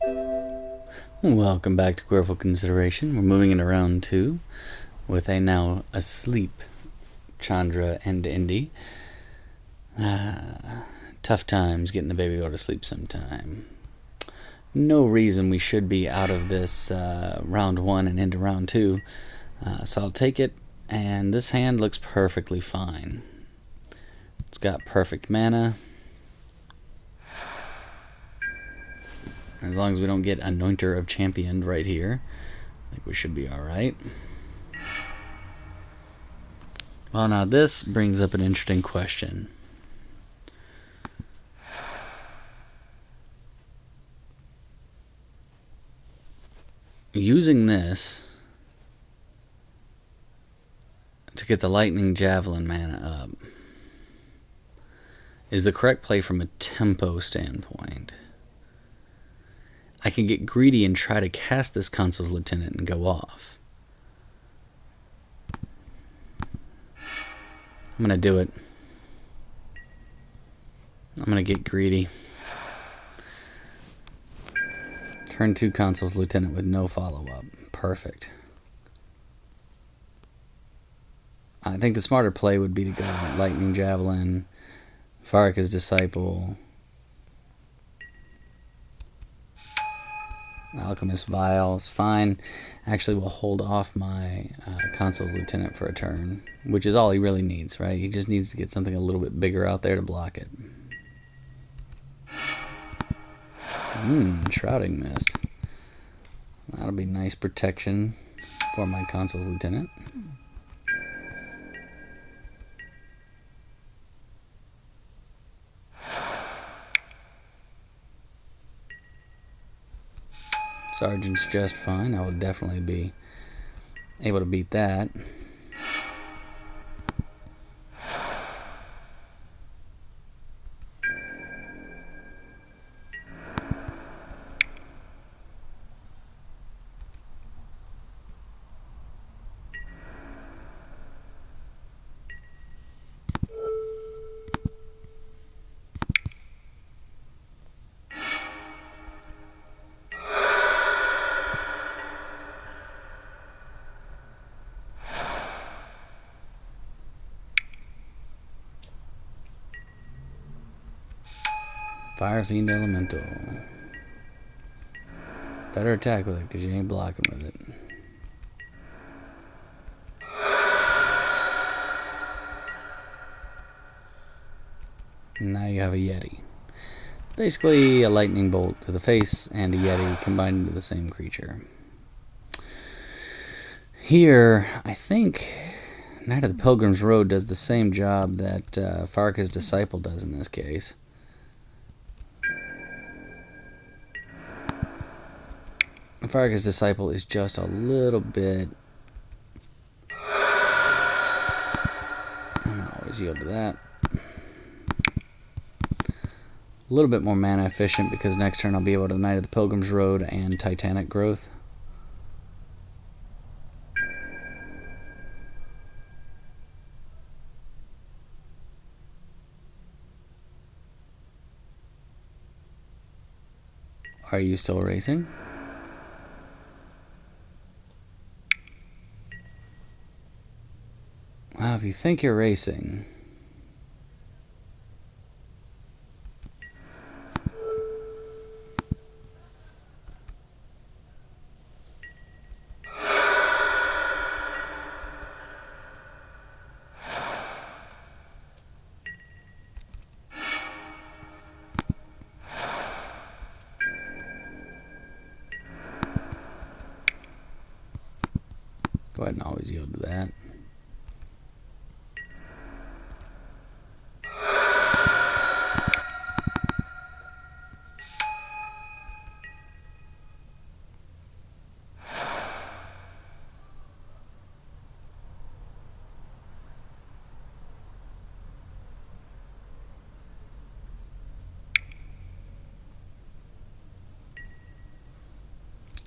Welcome back to Queerful Consideration. We're moving into round 2 with a now asleep Chandra and Indy. Tough times getting the baby go to sleep sometime. No reason we should be out of this round 1 and into round 2. So I'll take it, and this hand looks perfectly fine. It's got perfect mana. As long as we don't get Anointer of Championed right here, I think we should be alright. Well, now this brings up an interesting question. Using this to get the Lightning Javelin mana up is the correct play from a tempo standpoint. I can get greedy and try to cast this Consul's Lieutenant and go off. I'm going to do it. I'm going to get greedy. Turn 2 Consul's Lieutenant with no follow-up. Perfect. I think the smarter play would be to go Lightning Javelin, Faraka's Disciple, Alchemist Vial is fine. Actually, we'll hold off my Consul's Lieutenant for a turn, which is all he really needs, right? He just needs to get something a little bit bigger out there to block it. Shrouding Mist. That'll be nice protection for my Consul's Lieutenant. Sergeant's just fine. I will definitely be able to beat that. Fire Fiend Elemental. Better attack with it because you ain't blocking with it. And now you have a Yeti. Basically a lightning bolt to the face and a Yeti combined into the same creature. Here, I think Knight of the Pilgrim's Road does the same job that Faraka's Disciple does in this case. Faraka's Disciple is just a little bit... I'm going to always yield to that. A little bit more mana efficient because next turn I'll be able to Knight of the Pilgrim's Road and Titanic Growth. Are you still racing? Well, if you think you're racing... Go ahead and always yield to that.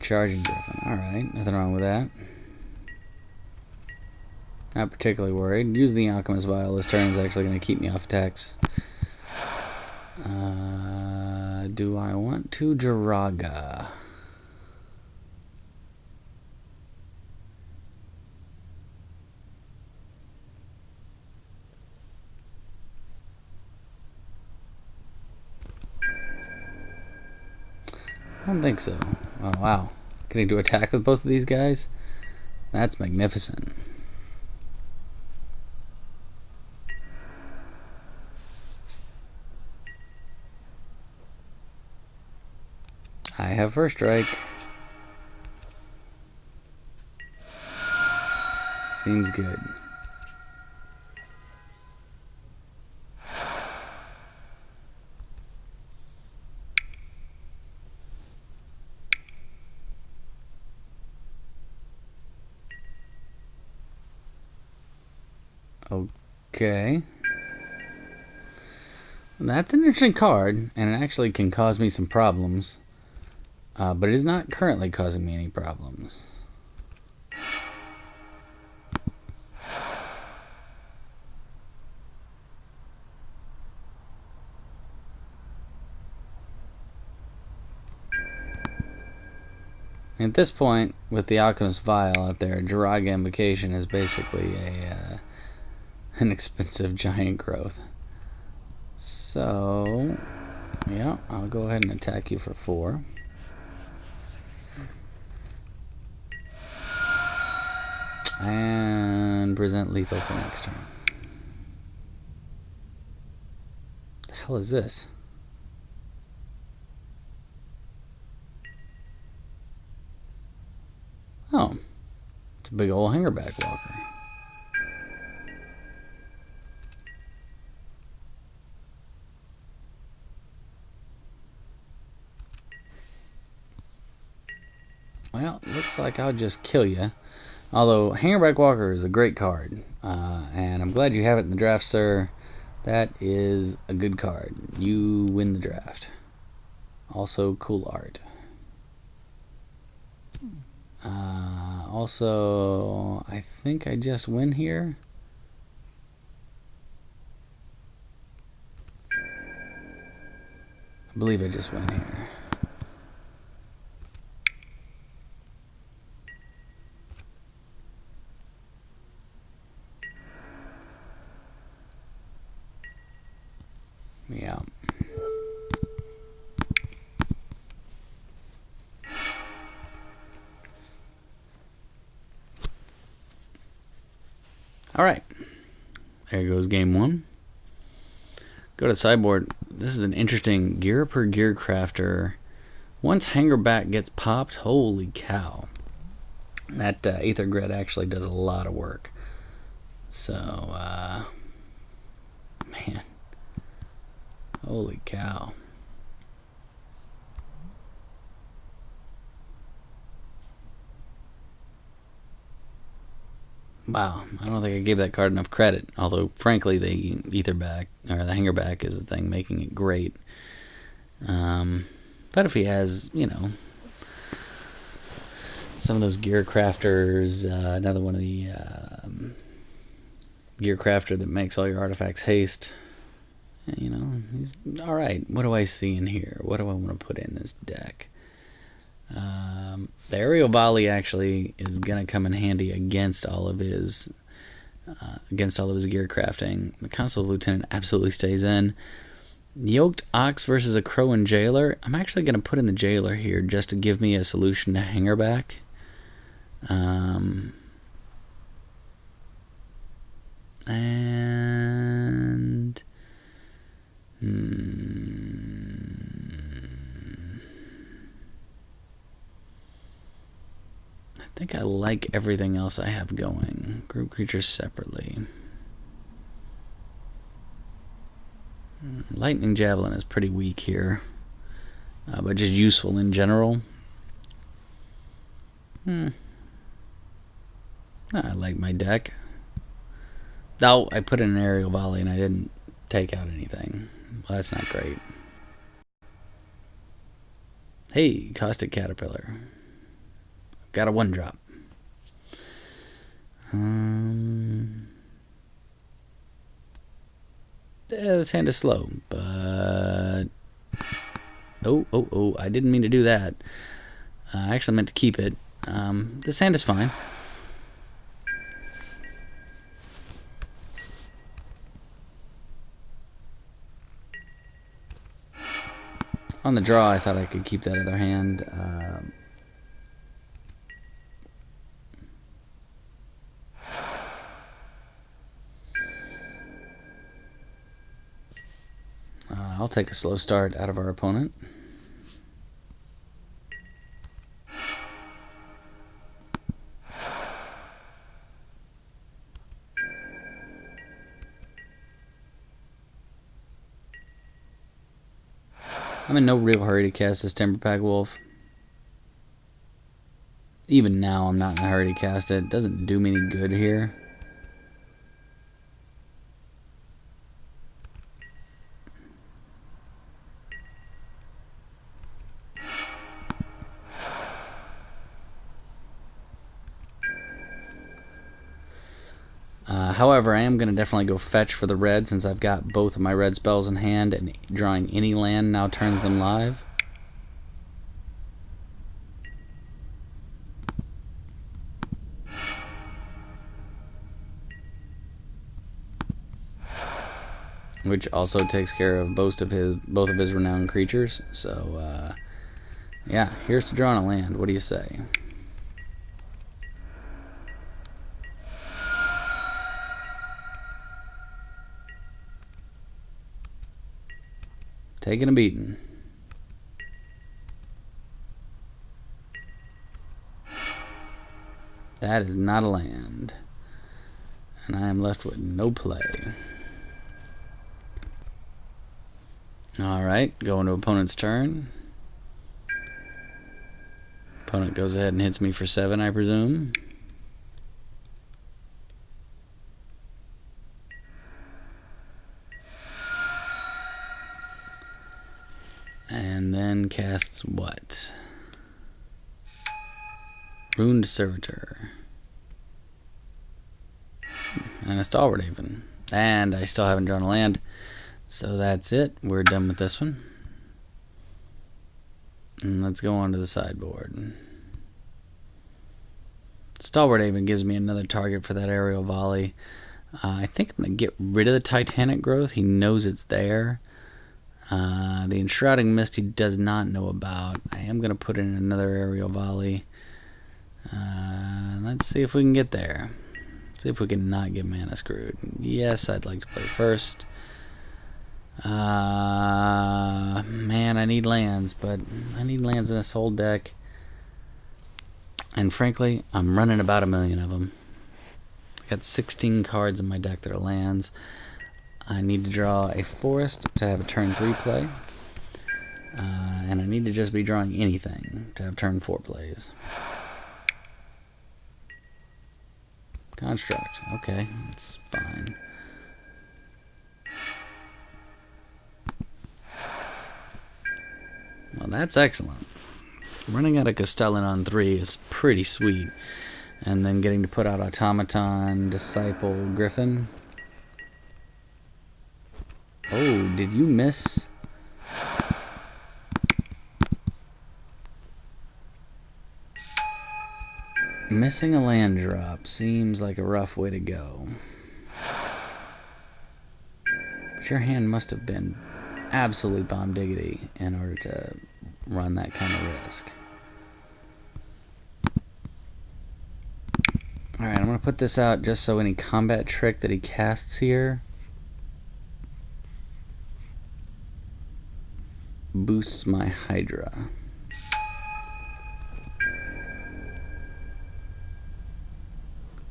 Charging Griffin. Alright, nothing wrong with that. Not particularly worried. Using the Alchemist Vial this turn is actually going to keep me off attacks. Do I want to Jiraga? don't think so. Oh, wow. Getting to attack with both of these guys? That's magnificent. I have first strike. Seems good. Okay. That's an interesting card, and it actually can cause me some problems. But it is not currently causing me any problems. At this point, with the Alchemist Vial out there, Jirag Invocation is basically an expensive giant growth. So, yeah, I'll go ahead and attack you for 4. And present lethal for next turn. What the hell is this? Oh, it's a big old Hangerback Walker. Well, looks like I'll just kill you. Although, Hangerback Walker is a great card. And I'm glad you have it in the draft, sir. That is a good card. You win the draft. Also, cool art. Also, I think I just win here. I believe I just win here. Yeah. Alright. There goes game 1. Go to sideboard. This is an interesting gear per gear crafter. Once Hangerback gets popped, holy cow. That Aether Grid actually does a lot of work. So, man. Holy cow. Wow, I don't think I gave that card enough credit. Although, frankly, the Aetherback, or the Hangerback is the thing making it great. But if he has, you know, some of those gear crafters, another one of the gear crafter that makes all your artifacts haste, you know, he's alright. What do I see in here? What do I want to put in this deck? The Aerial Volley actually is going to come in handy against all of his gear crafting. The Consul Lieutenant absolutely stays in. Yoked Ox versus a Crow and Jailer. I'm actually going to put in the Jailer here just to give me a solution to Hangerback. And I think I like everything else I have going. Group creatures separately. Lightning Javelin is pretty weak here, but just useful in general. I like my deck. Oh, I put in an Aerial Volley and I didn't take out anything. Well, that's not great. Hey, Caustic Caterpillar. Got a 1-drop. This hand is slow, but oh! I didn't mean to do that. I actually meant to keep it. This hand is fine. On the draw, I thought I could keep that other hand. I'll take a slow start out of our opponent. I'm in no real hurry to cast this Timberpack Wolf. Even now, I'm not in a hurry to cast it. It doesn't do me any good here. However, I am going to definitely go fetch for the red since I've got both of my red spells in hand, and drawing any land now turns them live. Which also takes care of both of his renowned creatures. So, yeah, here's to drawing a land. What do you say? Taking a beating. That is not a land. And I am left with no play. Alright, going to opponent's turn. Opponent goes ahead and hits me for 7, I presume. And then casts what? Ruined Servitor. And a Stalwart Haven. And I still haven't drawn a land. So that's it. We're done with this one. And let's go on to the sideboard. Stalwart Haven gives me another target for that aerial volley. I think I'm going to get rid of the Titanic Growth. He knows it's there. The Enshrouding Mist he does not know about. I am going to put in another aerial volley. Let's see if we can get there. See if we can not get mana screwed. Yes, I'd like to play first. Man, I need lands, but I need lands in this whole deck. And frankly, I'm running about 1 million of them. I got 16 cards in my deck that are lands. I need to draw a forest to have a turn 3 play. And I need to just be drawing anything to have turn 4 plays. Construct. Okay, it's fine. Well, that's excellent. Running out of Castellan on 3 is pretty sweet. And then getting to put out Automaton, Disciple, Griffin. Oh, did you miss? Missing a land drop seems like a rough way to go. But your hand must have been absolutely bomb diggity in order to run that kind of risk. Alright, I'm going to put this out just so any combat trick that he casts here boosts my Hydra.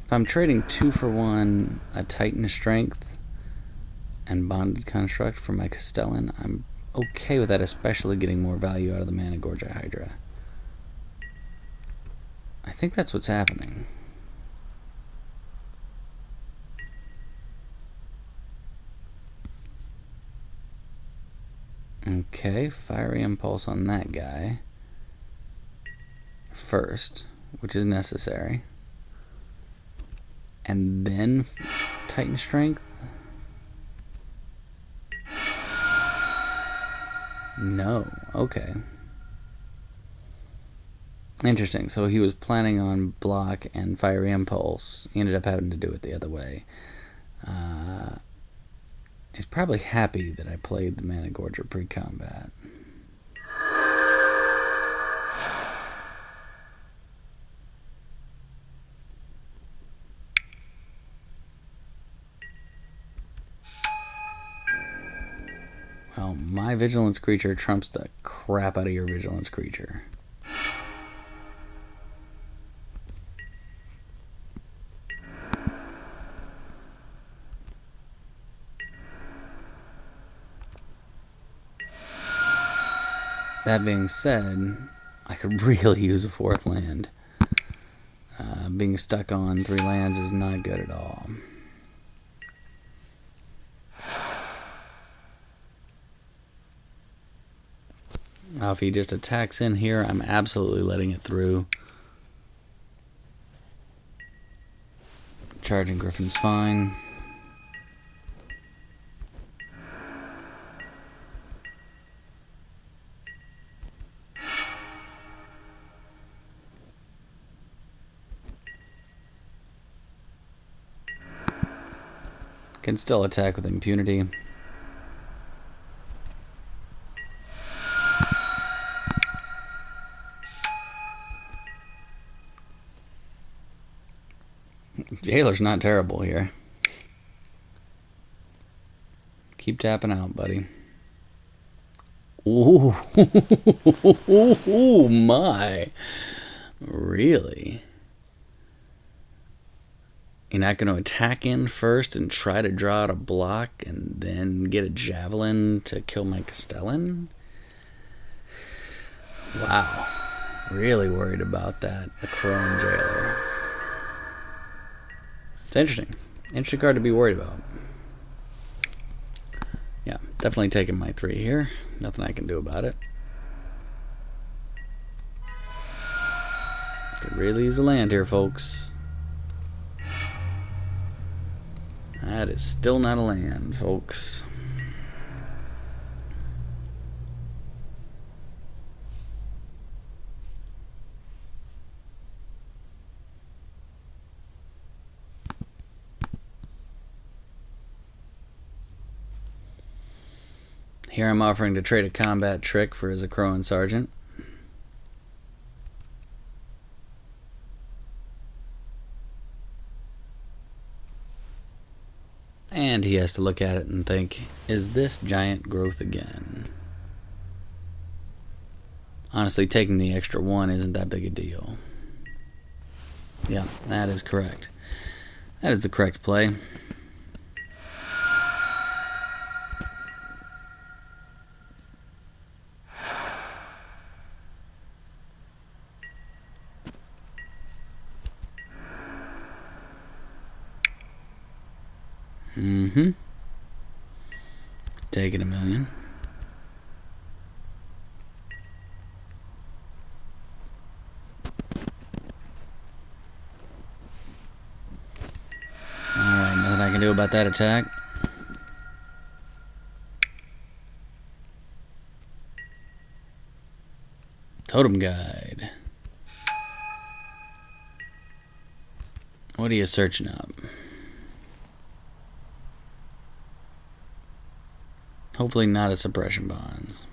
If I'm trading 2 for 1, a Titan Strength and Bonded Construct for my Castellan, I'm okay with that, especially getting more value out of the Mana Gorger Hydra. I think that's what's happening. Okay, Fiery Impulse on that guy first, which is necessary. And then Titan Strength? No. Okay. Interesting. So he was planning on block and Fiery Impulse. He ended up having to do it the other way. He's probably happy that I played the Mana Gorger pre-combat. my vigilance creature trumps the crap out of your vigilance creature. That being said, I could really use a 4th land. Being stuck on 3 lands is not good at all. Now, if he just attacks in here, I'm absolutely letting it through. Charging Griffin's fine. Can still attack with impunity. Jailer's not terrible here. Keep tapping out, buddy. Ooh, ooh my. Really? You're not going to attack in first and try to draw out a block and then get a javelin to kill my Castellan? Wow. Really worried about that. A Crone Jailer. It's interesting. Interesting card to be worried about. Yeah, definitely taking my 3 here. Nothing I can do about it. Could really use a land here, folks. That is still not a land, folks. Here I'm offering to trade a combat trick for his Acroan Sergeant. And he has to look at it and think, is this giant growth again? Honestly, taking the extra 1 isn't that big a deal. Yeah, that is correct. That is the correct play. Taking $1 million. Alright, nothing I can do about that attack. Totem Guide. What are you searching up? Hopefully not a suppression bonds.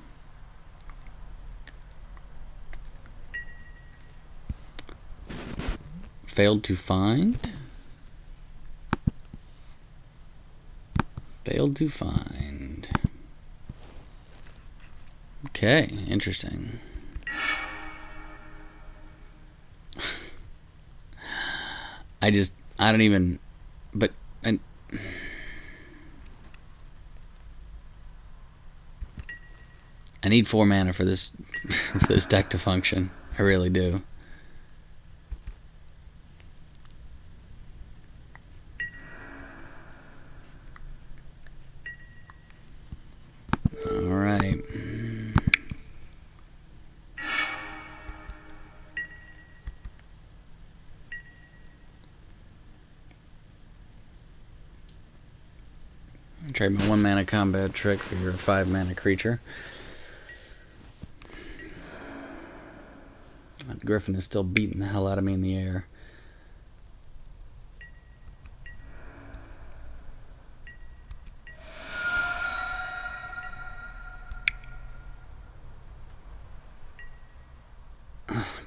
Failed to find? Failed to find. Okay, interesting. I don't even, but I need 4 mana for this for this deck to function. I really do. All right. Trade my 1 mana combat trick for your 5 mana creature. That Griffin is still beating the hell out of me in the air.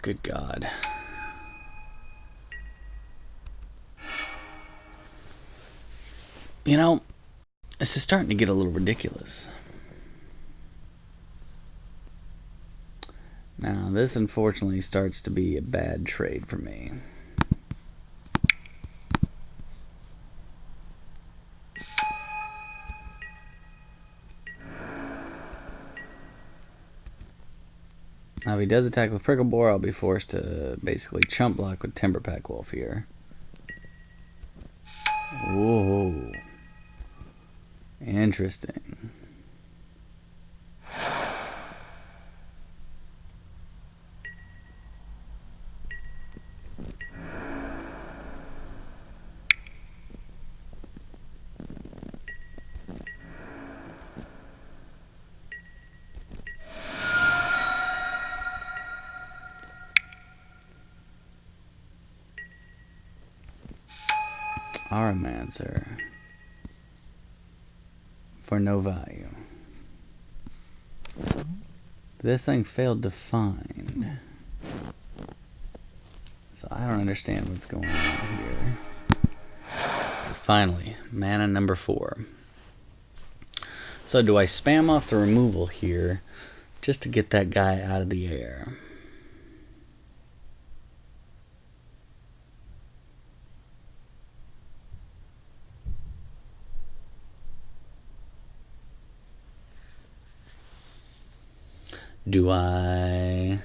Good God. You know, this is starting to get a little ridiculous. Now this unfortunately starts to be a bad trade for me. Now if he does attack with Prickle Boar, I'll be forced to basically chump block with Timberpack Wolf here. Whoa. Interesting. Aramancer for no value. This thing failed to find. So I don't understand what's going on here. Finally, mana number 4. So do I spam off the removal here just to get that guy out of the air? Do I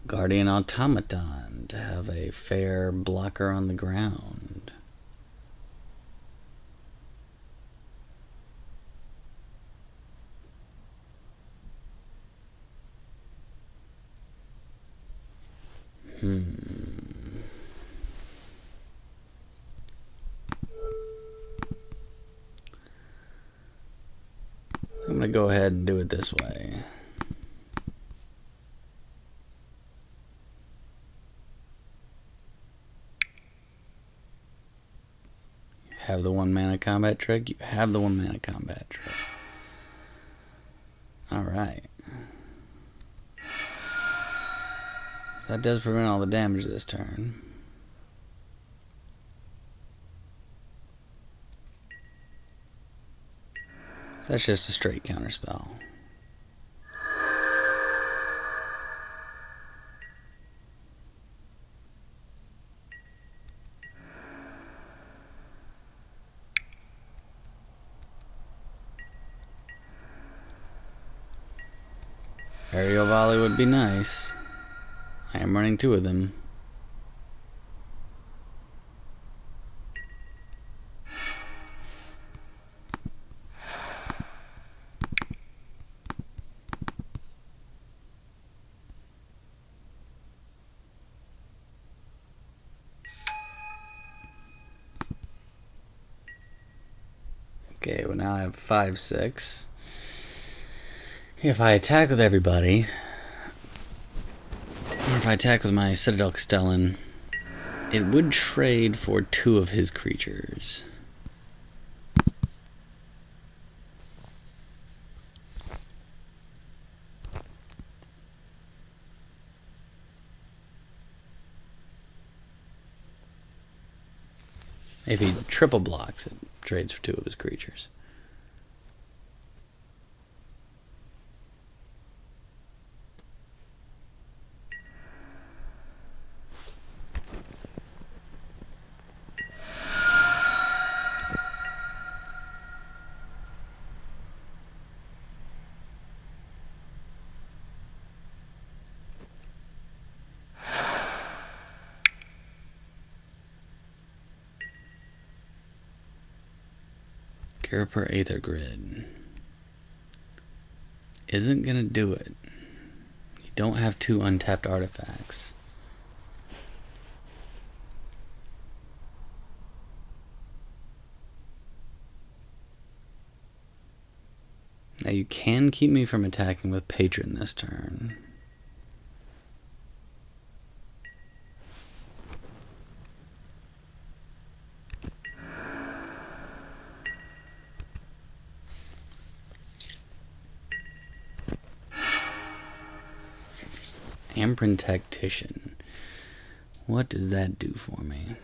Guardian Automaton to have a fair blocker on the ground? I'm going to go ahead and do it this way. Have the 1 mana combat trick? You have the 1 mana combat trick. Alright. So that does prevent all the damage this turn. So that's just a straight counterspell. Aerial Volley would be nice. I am running 2 of them. Okay, well now I have 5/6. If I attack with everybody, or if I attack with my Citadel Castellan, it would trade for 2 of his creatures. If he triple blocks, it trades for 2 of his creatures. Caraper Aether Grid isn't gonna do it. You don't have 2 untapped artifacts. Now you can keep me from attacking with Patron this turn. Amprint Tactician. What does that do for me?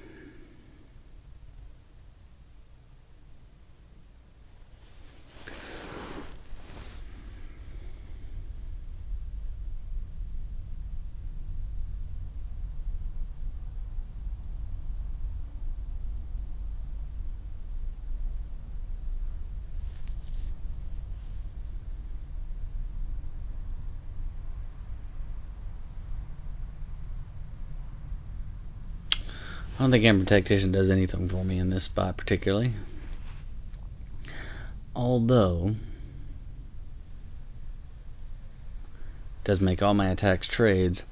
I don't think Amber Tactician does anything for me in this spot particularly. Although, it does make all my attacks trades.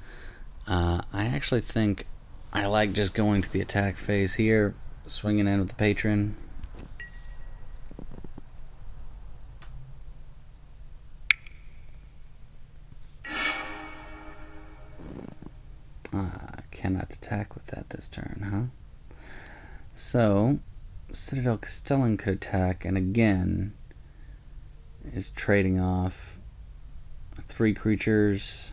I actually think I like just going to the attack phase here, swinging in with the Patron. Cannot attack with that this turn, huh? So, Citadel Castellan could attack, and again is trading off 3 creatures.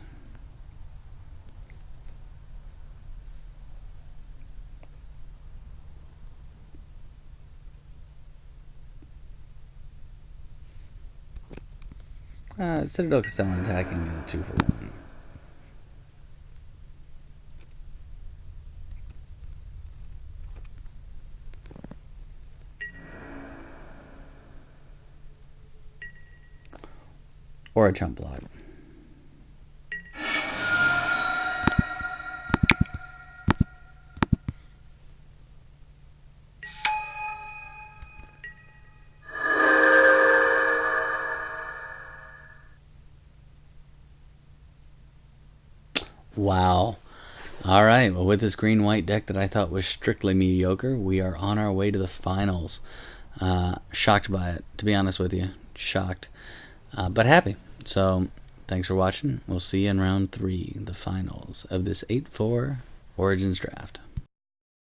Citadel Castellan attacking is a 2 for 1. Or a chump block. Wow. Alright, well, with this green-white deck that I thought was strictly mediocre, we are on our way to the finals. Shocked by it, to be honest with you. Shocked. But happy. So, thanks for watching. We'll see you in round 3, the finals of this 8-4 Origins draft.